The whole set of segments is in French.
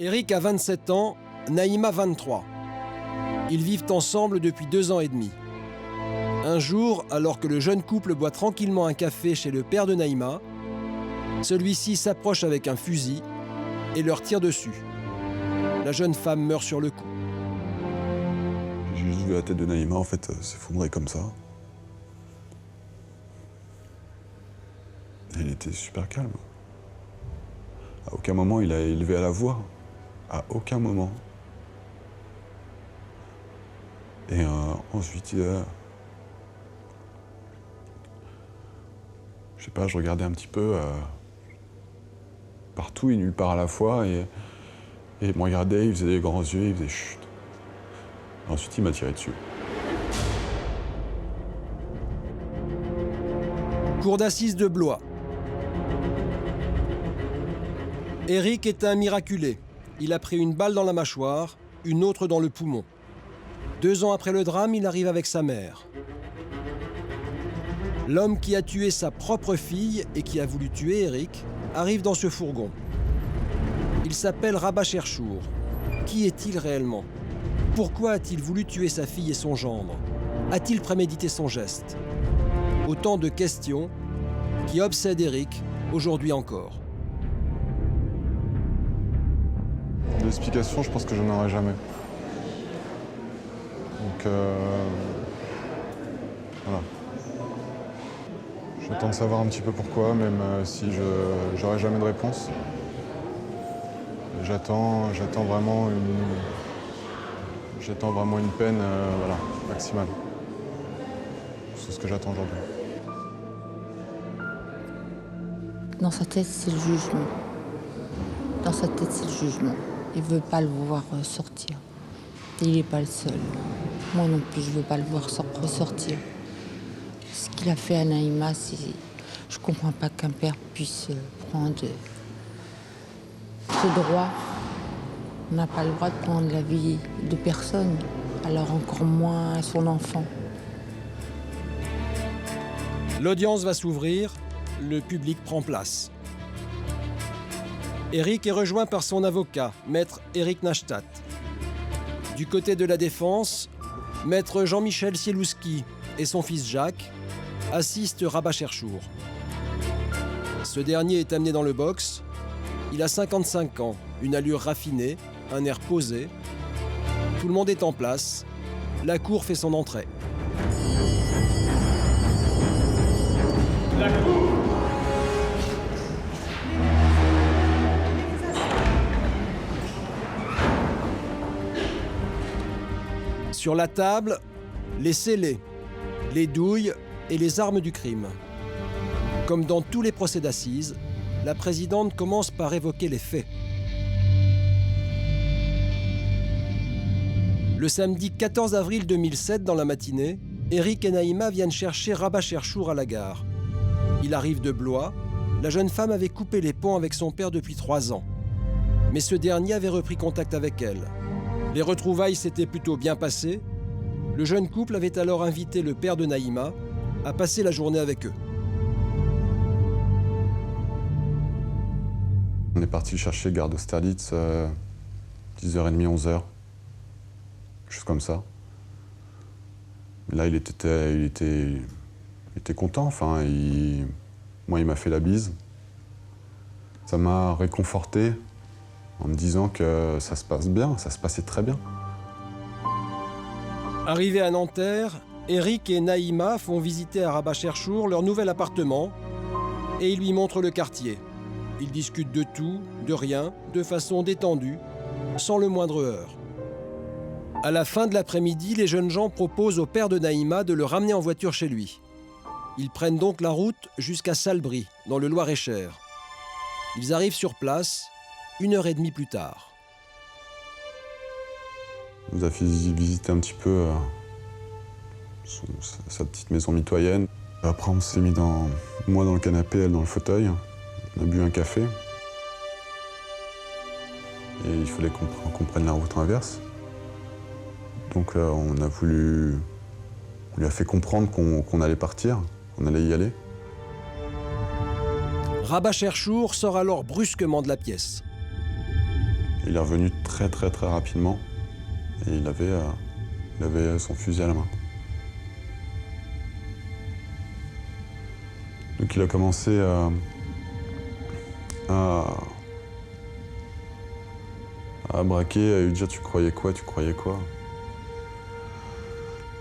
Eric a 27 ans, Naïma 23. Ils vivent ensemble depuis 2 ans et demi. Un jour, alors que le jeune couple boit tranquillement un café chez le père de Naïma, celui-ci s'approche avec un fusil et leur tire dessus. La jeune femme meurt sur le coup. J'ai juste vu la tête de Naïma en fait s'effondrer comme ça. Et il était super calme. À aucun moment il a élevé à la voix. À aucun moment. Et ensuite, je sais pas, je regardais un petit peu partout et nulle part à la fois. Et il me regardait, il faisait des grands yeux, il faisait chut. Ensuite, il m'a tiré dessus. Cour d'assises de Blois. Eric est un miraculé. Il a pris une balle dans la mâchoire, une autre dans le poumon. 2 ans après le drame, il arrive avec sa mère. L'homme qui a tué sa propre fille et qui a voulu tuer Eric arrive dans ce fourgon. Il s'appelle Rabah Cherchour. Qui est-il réellement? Pourquoi a-t-il voulu tuer sa fille et son gendre? A-t-il prémédité son geste? Autant de questions qui obsèdent Eric aujourd'hui encore. L'explication, je pense que je n'en aurai jamais. Donc, voilà. J'attends de savoir un petit peu pourquoi, même si je n'aurai jamais de réponse. J'attends vraiment une peine voilà, maximale. C'est ce que j'attends aujourd'hui. Dans sa tête, c'est le jugement. Dans sa tête, c'est le jugement. Il ne veut pas le voir sortir. Et il n'est pas le seul. Moi non plus, je ne veux pas le voir ressortir. Ce qu'il a fait à Naïma, je ne comprends pas qu'un père puisse prendre ce droit. On n'a pas le droit de prendre la vie de personne, alors encore moins à son enfant. L'audience va s'ouvrir, le public prend place. Eric est rejoint par son avocat, maître Eric Nachtat. Du côté de la défense, maître Jean-Michel Sielouski et son fils Jacques assistent Rabah Cherchour. Ce dernier est amené dans le box. Il a 55 ans, une allure raffinée, un air posé. Tout le monde est en place. La cour fait son entrée. La cour. Sur la table, les scellés, les douilles et les armes du crime. Comme dans tous les procès d'assises, la présidente commence par évoquer les faits. Le samedi 14 avril 2007, dans la matinée, Eric et Naïma viennent chercher Rabah Cherchour à la gare. Il arrive de Blois. La jeune femme avait coupé les ponts avec son père depuis 3 ans. Mais ce dernier avait repris contact avec elle. Les retrouvailles s'étaient plutôt bien passées. Le jeune couple avait alors invité le père de Naïma à passer la journée avec eux. On est parti chercher gare d'Austerlitz 10h30, 11h. Quelque chose comme ça. Là, il était content. Enfin, moi, il m'a fait la bise. Ça m'a réconforté en me disant que ça se passe bien, ça se passait très bien. Arrivés à Nanterre, Eric et Naïma font visiter à Rabah Cherchour leur nouvel appartement et ils lui montrent le quartier. Ils discutent de tout, de rien, de façon détendue, sans le moindre heurt. À la fin de l'après-midi, les jeunes gens proposent au père de Naïma de le ramener en voiture chez lui. Ils prennent donc la route jusqu'à Salbris, dans le Loir-et-Cher. Ils arrivent sur place 1h30 plus tard. Il nous a fait visiter un petit peu sa petite maison mitoyenne. Après, on s'est mis moi dans le canapé, elle dans le fauteuil. On a bu un café. Et il fallait qu'on prenne la route inverse. Donc on lui a fait comprendre qu'on allait partir, qu'on allait y aller. Rabah Cherchour sort alors brusquement de la pièce. Il est revenu très rapidement et il avait son fusil à la main. Donc il a commencé à braquer, à lui dire tu croyais quoi.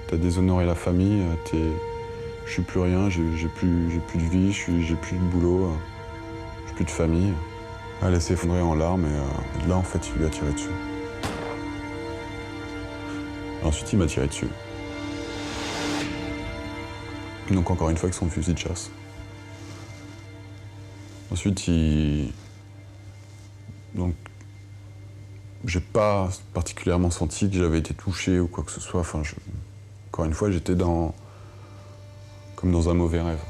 T'as déshonoré la famille, je suis plus rien, j'ai plus de vie, j'ai plus de boulot, j'ai plus de famille. Elle s'est effondrée en larmes et là en fait il lui a tiré dessus. Et ensuite il m'a tiré dessus. Donc encore une fois avec son fusil de chasse. Ensuite donc j'ai pas particulièrement senti que j'avais été touché ou quoi que ce soit. Enfin, encore une fois j'étais comme dans un mauvais rêve.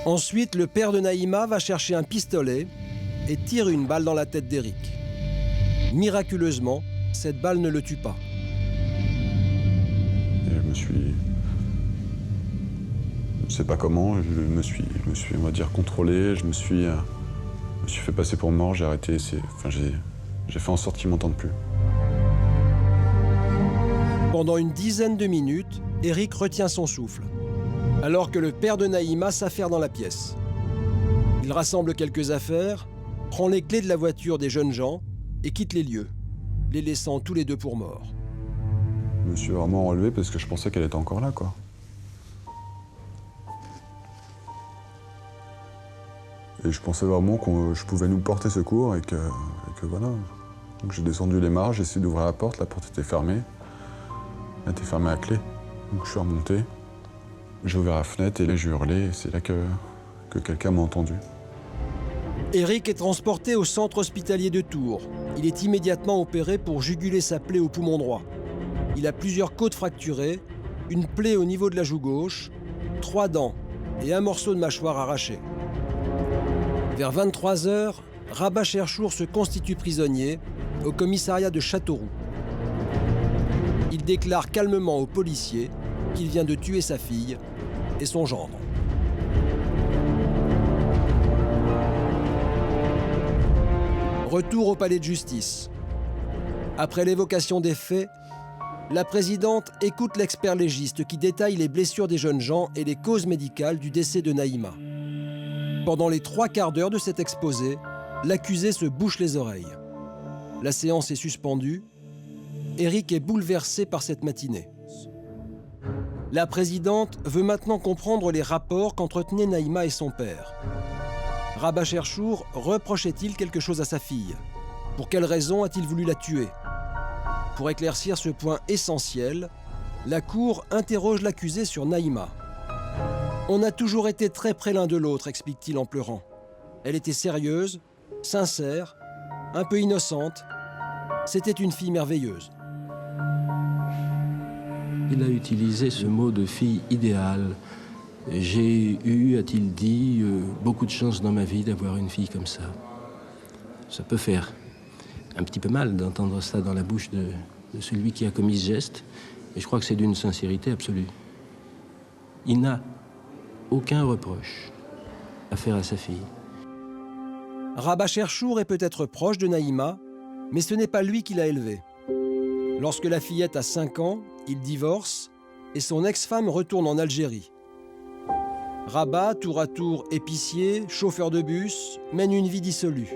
Ensuite, le père de Naïma va chercher un pistolet et tire une balle dans la tête d'Éric. Miraculeusement, cette balle ne le tue pas. Et je sais pas comment, je me suis on va dire contrôlé, je me suis fait passer pour mort, j'ai arrêté, j'ai fait en sorte qu'il m'entende plus. Pendant une dizaine de minutes, Éric retient son souffle, alors que le père de Naïma s'affaire dans la pièce. Il rassemble quelques affaires, prend les clés de la voiture des jeunes gens et quitte les lieux, les laissant tous les deux pour morts. Je me suis vraiment relevé parce que je pensais qu'elle était encore là, quoi. Et je pensais vraiment que je pouvais nous porter secours et que voilà. Donc j'ai descendu les marches, j'ai essayé d'ouvrir la porte était fermée. Elle était fermée à clé. Donc je suis remonté, j'ai ouvert la fenêtre et j'ai hurlé et c'est là que quelqu'un m'a entendu. Éric est transporté au centre hospitalier de Tours. Il est immédiatement opéré pour juguler sa plaie au poumon droit. Il a plusieurs côtes fracturées, une plaie au niveau de la joue gauche, 3 dents et un morceau de mâchoire arraché. Vers 23 h, Rabat Cherchour se constitue prisonnier au commissariat de Châteauroux. Il déclare calmement aux policiers qu'il vient de tuer sa fille et son gendre. Retour au palais de justice. Après l'évocation des faits, la présidente écoute l'expert légiste qui détaille les blessures des jeunes gens et les causes médicales du décès de Naïma. Pendant les 3/4 d'heure de cet exposé, l'accusé se bouche les oreilles. La séance est suspendue. Éric est bouleversé par cette matinée. La présidente veut maintenant comprendre les rapports qu'entretenaient Naïma et son père. Rabat Cherchour reprochait-il quelque chose à sa fille? Pour quelle raison a-t-il voulu la tuer? Pour éclaircir ce point essentiel, la Cour interroge l'accusé sur Naïma. « On a toujours été très près l'un de l'autre », explique-t-il en pleurant. Elle était sérieuse, sincère, un peu innocente. C'était une fille merveilleuse. Il a utilisé ce mot de fille idéale. J'ai eu, a-t-il dit, beaucoup de chance dans ma vie d'avoir une fille comme ça. Ça peut faire un petit peu mal d'entendre ça dans la bouche de celui qui a commis ce geste. Et je crois que c'est d'une sincérité absolue. Il n'a aucun reproche à faire à sa fille. Rabat Cherchour est peut-être proche de Naïma, mais ce n'est pas lui qui l'a élevée. Lorsque la fillette a 5 ans, il divorce et son ex-femme retourne en Algérie. Rabat, tour à tour épicier, chauffeur de bus, mène une vie dissolue.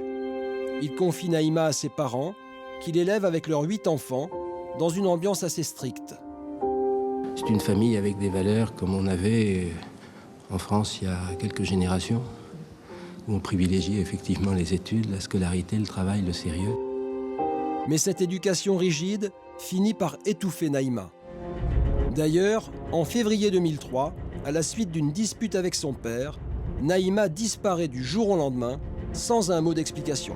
Il confie Naïma à ses parents, qui l'élèvent avec leurs 8 enfants, dans une ambiance assez stricte. C'est une famille avec des valeurs comme on avait en France il y a quelques générations, où on privilégiait effectivement les études, la scolarité, le travail, le sérieux. Mais cette éducation rigide finit par étouffer Naïma. D'ailleurs, en février 2003, à la suite d'une dispute avec son père, Naïma disparaît du jour au lendemain, sans un mot d'explication.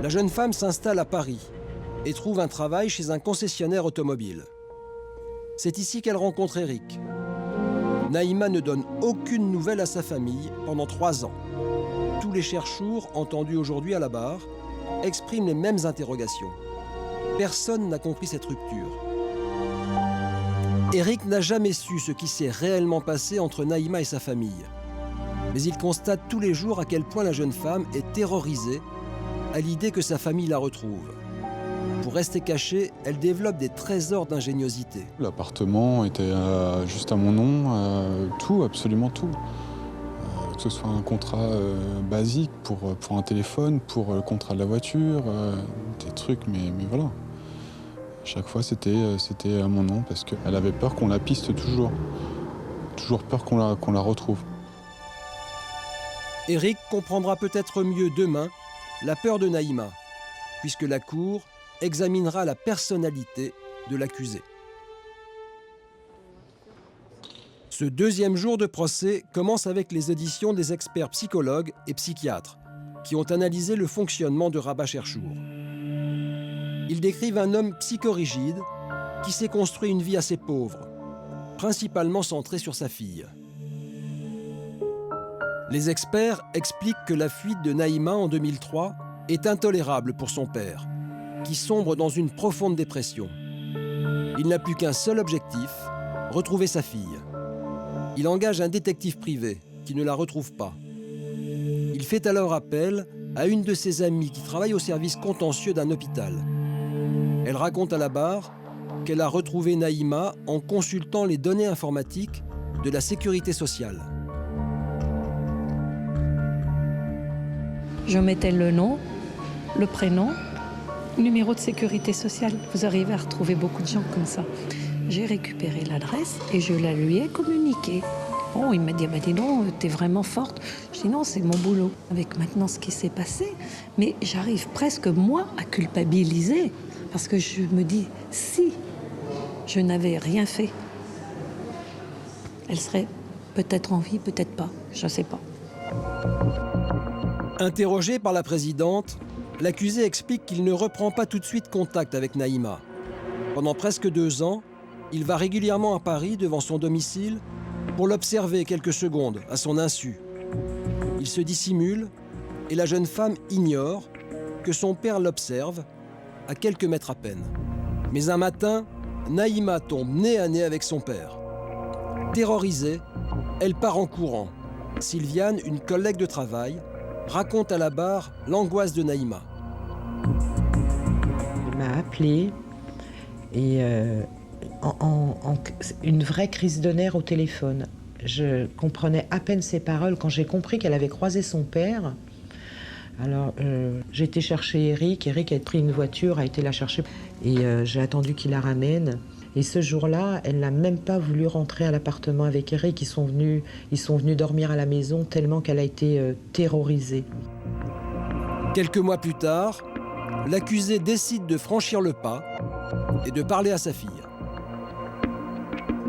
La jeune femme s'installe à Paris et trouve un travail chez un concessionnaire automobile. C'est ici qu'elle rencontre Éric. Naïma ne donne aucune nouvelle à sa famille pendant 3 ans. Tous les Cherchour, entendus aujourd'hui à la barre, expriment les mêmes interrogations. Personne n'a compris cette rupture. Éric n'a jamais su ce qui s'est réellement passé entre Naïma et sa famille. Mais il constate tous les jours à quel point la jeune femme est terrorisée à l'idée que sa famille la retrouve. Pour rester cachée, elle développe des trésors d'ingéniosité. L'appartement était juste à mon nom, tout, absolument tout. Que ce soit un contrat basique pour un téléphone, pour le contrat de la voiture, des trucs, mais voilà. Chaque fois, c'était à mon nom parce qu'elle avait peur qu'on la piste toujours. Toujours peur qu'on la retrouve. Eric comprendra peut-être mieux demain la peur de Naïma, puisque la Cour examinera la personnalité de l'accusé. Ce deuxième jour de procès commence avec les auditions des experts psychologues et psychiatres qui ont analysé le fonctionnement de Rabah Cherchour. Ils décrivent un homme psychorigide qui s'est construit une vie assez pauvre, principalement centrée sur sa fille. Les experts expliquent que la fuite de Naïma en 2003 est intolérable pour son père, qui sombre dans une profonde dépression. Il n'a plus qu'un seul objectif, retrouver sa fille. Il engage un détective privé qui ne la retrouve pas. Il fait alors appel à une de ses amies qui travaille au service contentieux d'un hôpital. Elle raconte à la barre qu'elle a retrouvé Naïma en consultant les données informatiques de la sécurité sociale. Je mettais le nom, le prénom, numéro de sécurité sociale. Vous arrivez à retrouver beaucoup de gens comme ça. J'ai récupéré l'adresse et je la lui ai communiquée. Bon, il m'a dit, dis donc, t'es vraiment forte. Je dis non, c'est mon boulot. Avec maintenant ce qui s'est passé, mais j'arrive presque, moi, à culpabiliser. Parce que je me dis, si je n'avais rien fait, elle serait peut-être en vie, peut-être pas. Je ne sais pas. Interrogé par la présidente, l'accusé explique qu'il ne reprend pas tout de suite contact avec Naïma. Pendant presque 2 ans, il va régulièrement à Paris devant son domicile pour l'observer quelques secondes à son insu. Il se dissimule et la jeune femme ignore que son père l'observe à quelques mètres à peine. Mais un matin, Naïma tombe nez à nez avec son père. Terrorisée, elle part en courant. Sylviane, une collègue de travail, raconte à la barre l'angoisse de Naïma. Il m'a appelé et une vraie crise de nerfs au téléphone. Je comprenais à peine ses paroles quand j'ai compris qu'elle avait croisé son père. Alors j'ai été chercher Eric. Eric a pris une voiture, a été la chercher et j'ai attendu qu'il la ramène. Et ce jour-là, elle n'a même pas voulu rentrer à l'appartement avec Eric. Ils sont venus dormir à la maison tellement qu'elle a été terrorisée. Quelques mois plus tard, l'accusé décide de franchir le pas et de parler à sa fille.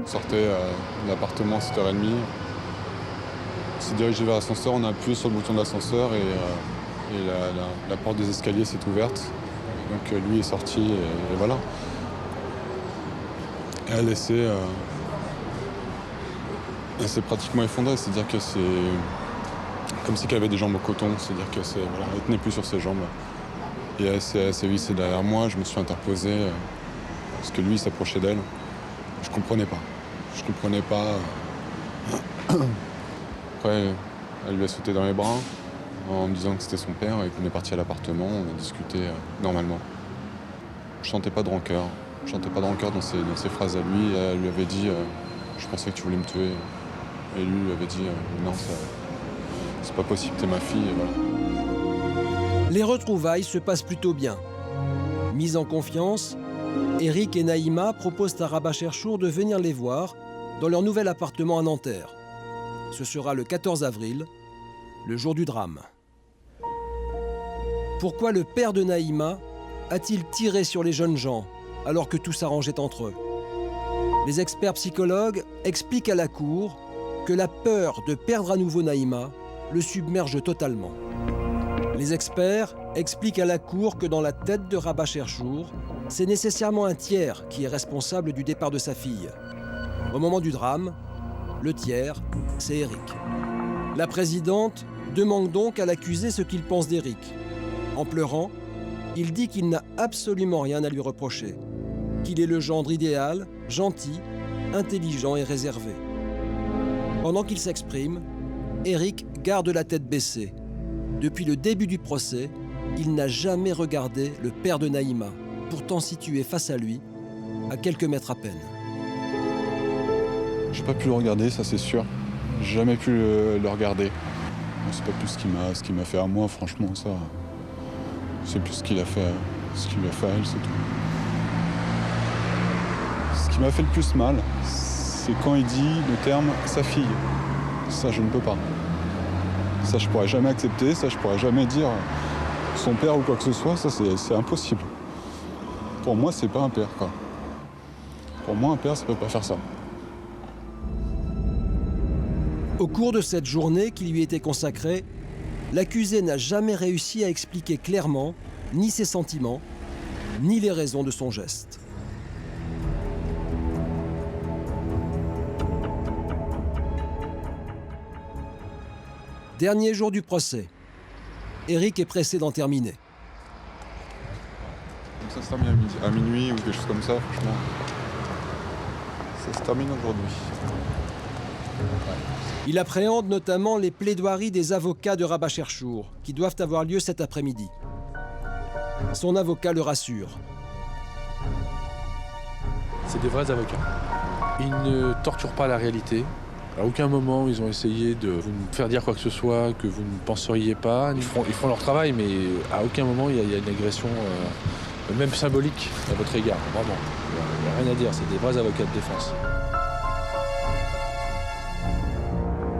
On sortait de l'appartement à 7h30. On s'est dirigé vers l'ascenseur, on a appuyé sur le bouton de l'ascenseur et la porte des escaliers s'est ouverte. Donc lui est sorti et voilà. Et elle s'est pratiquement effondrée, c'est-à-dire que c'est comme si elle avait des jambes au coton, c'est-à-dire que voilà, elle tenait plus sur ses jambes. Et elle s'est vissée derrière moi, je me suis interposé parce que lui il s'approchait d'elle. Je comprenais pas. Après, elle lui a sauté dans les bras en me disant que c'était son père et qu'on est parti à l'appartement, on a discuté normalement. Je sentais pas de rancœur. Je sentais pas de rancœur dans ses phrases à lui. Elle lui avait dit je pensais que tu voulais me tuer. Et lui lui avait dit non, c'est pas possible, t'es ma fille. Et voilà. Les retrouvailles se passent plutôt bien. Mise en confiance, Eric et Naïma proposent à Rabah Cherchour de venir les voir dans leur nouvel appartement à Nanterre. Ce sera le 14 avril, le jour du drame. Pourquoi le père de Naïma a-t-il tiré sur les jeunes gens alors que tout s'arrangeait entre eux? Les experts psychologues expliquent à la Cour que la peur de perdre à nouveau Naïma le submerge totalement. Les experts expliquent à la Cour que dans la tête de Rabah Cherchour, c'est nécessairement un tiers qui est responsable du départ de sa fille. Au moment du drame, le tiers, c'est Eric. La présidente demande donc à l'accusé ce qu'il pense d'Eric. En pleurant, il dit qu'il n'a absolument rien à lui reprocher, qu'il est le gendre idéal, gentil, intelligent et réservé. Pendant qu'il s'exprime, Eric garde la tête baissée. Depuis le début du procès, il n'a jamais regardé le père de Naïma, pourtant situé face à lui, à quelques mètres à peine. J'ai pas pu le regarder, ça c'est sûr. J'ai jamais pu le regarder. C'est pas plus ce qui m'a fait à moi, franchement, ça. C'est plus ce qu'il a fait à elle, c'est tout. Ce qui m'a fait le plus mal, c'est quand il dit le terme « sa fille ». Ça, je ne peux pas. Ça, je pourrais jamais accepter, ça, je pourrais jamais dire son père ou quoi que ce soit, ça, c'est impossible. Pour moi, c'est pas un père, quoi. Pour moi, un père, ça peut pas faire ça. Au cours de cette journée qui lui était consacrée, l'accusé n'a jamais réussi à expliquer clairement ni ses sentiments, ni les raisons de son geste. Dernier jour du procès. Éric est pressé d'en terminer. Donc ça se termine à minuit ou quelque chose comme ça, franchement. Ça se termine aujourd'hui. Il appréhende notamment les plaidoiries des avocats de Rabat Cherchour, qui doivent avoir lieu cet après-midi. Son avocat le rassure. C'est des vrais avocats. Ils ne torturent pas la réalité. À aucun moment, ils ont essayé de vous faire dire quoi que ce soit que vous ne penseriez pas. Ils font leur travail, mais à aucun moment, il y a une agression, même symbolique, à votre égard. Vraiment. Il n'y a rien à dire, c'est des vrais avocats de défense.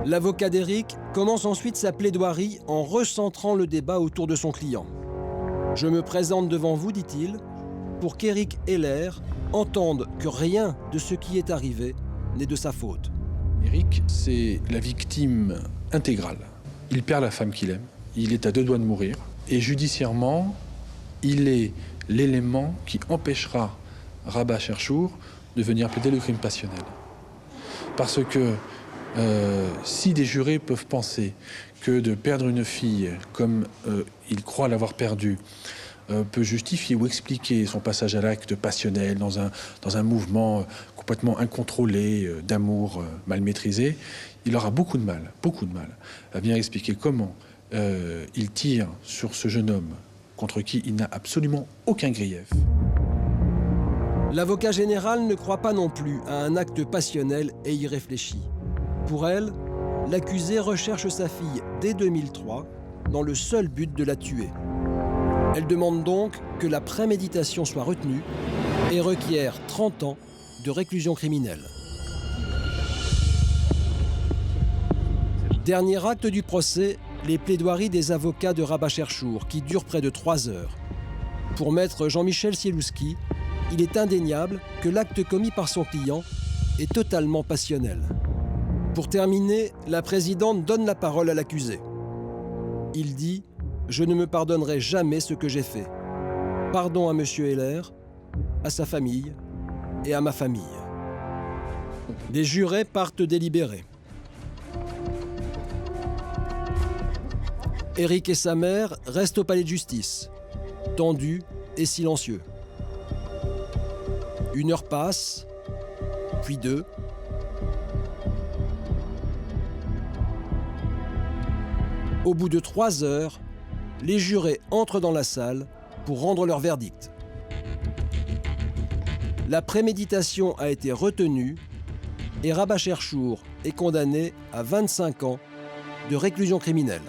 L'avocat d'Éric commence ensuite sa plaidoirie en recentrant le débat autour de son client. « Je me présente devant vous, dit-il, pour qu'Éric Heller entende que rien de ce qui est arrivé n'est de sa faute. » Éric, c'est la victime intégrale. Il perd la femme qu'il aime, il est à 2 doigts de mourir, et judiciairement, il est l'élément qui empêchera Rabat Cherchour de venir plaider le crime passionnel. Parce que si des jurés peuvent penser que de perdre une fille comme il croit l'avoir perdue peut justifier ou expliquer son passage à l'acte passionnel dans un mouvement complètement incontrôlé d'amour mal maîtrisé, il aura beaucoup de mal à venir expliquer comment il tire sur ce jeune homme contre qui il n'a absolument aucun grief. L'avocat général ne croit pas non plus à un acte passionnel et y réfléchit. Pour elle, l'accusé recherche sa fille dès 2003 dans le seul but de la tuer. Elle demande donc que la préméditation soit retenue et requiert 30 ans de réclusion criminelle. Dernier acte du procès, les plaidoiries des avocats de Rabat Cherchour qui durent près de 3 heures. Pour maître Jean-Michel Sielouski, il est indéniable que l'acte commis par son client est totalement passionnel. Pour terminer, la présidente donne la parole à l'accusé. Il dit « Je ne me pardonnerai jamais ce que j'ai fait. Pardon à M. Heller, à sa famille et à ma famille. » Les jurés partent délibérer. Éric et sa mère restent au palais de justice, tendus et silencieux. 1 heure passe, puis 2. Au bout de 3 heures, les jurés entrent dans la salle pour rendre leur verdict. La préméditation a été retenue et Rabat Cherchour est condamné à 25 ans de réclusion criminelle.